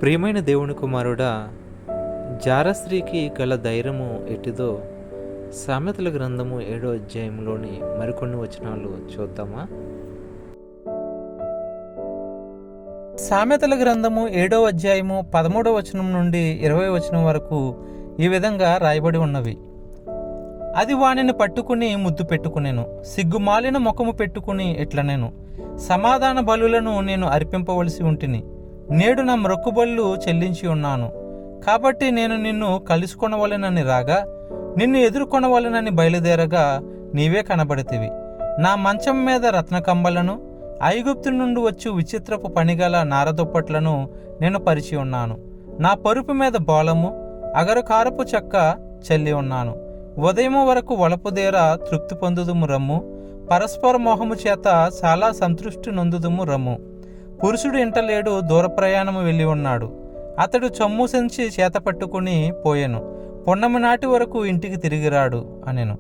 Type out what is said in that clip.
ప్రియమైన దేవుని కుమారుడా, జారస్త్రీకి గల ధైర్యము ఎట్టిదో సామెతల గ్రంథము 7వ అధ్యాయంలోని మరికొన్ని వచనాలు చూద్దామా? సామెతల గ్రంథము 7వ అధ్యాయము 13వ వచనం నుండి 20వ వచనం వరకు ఈ విధంగా రాయబడి ఉన్నవి. అది వానిని పట్టుకుని ముద్దు పెట్టుకునేను, సిగ్గుమాలిన ముఖము పెట్టుకుని ఇట్లనేను, సమాధాన బలులను నేను అర్పింపవలసి ఉంటిని, నేడు నా మ్రొక్కుబళ్ళు చెల్లించి ఉన్నాను. కాబట్టి నేను నిన్ను కలుసుకొనవలెనని రాగా, నిన్ను ఎదుర్కొనవలెనని బయలుదేరగా నీవే కనబడితివి. నా మంచం మీద రత్నకంబలను, ఐగుప్తు నుండి వచ్చు విచిత్రపు పనిగల నారదుప్పట్లను నేను పరిచి ఉన్నాను. నా పరుపు మీద బోళము, అగరుకారపు చెక్క చల్లి ఉన్నాను. ఉదయము వరకు వలపుదేర తృప్తి పొందుదుము రమ్ము, పరస్పర మోహము చేత చాలా సంతృష్టి నొందుదుము రమ్ము. పురుషుడు ఇంటలేడు, దూర ప్రయాణము వెళ్ళి ఉన్నాడు. అతడు చొమ్ము సంచి చేత పట్టుకుని పోయెను, పొన్నమి నాటి వరకు ఇంటికి తిరిగిరాడు అనెను.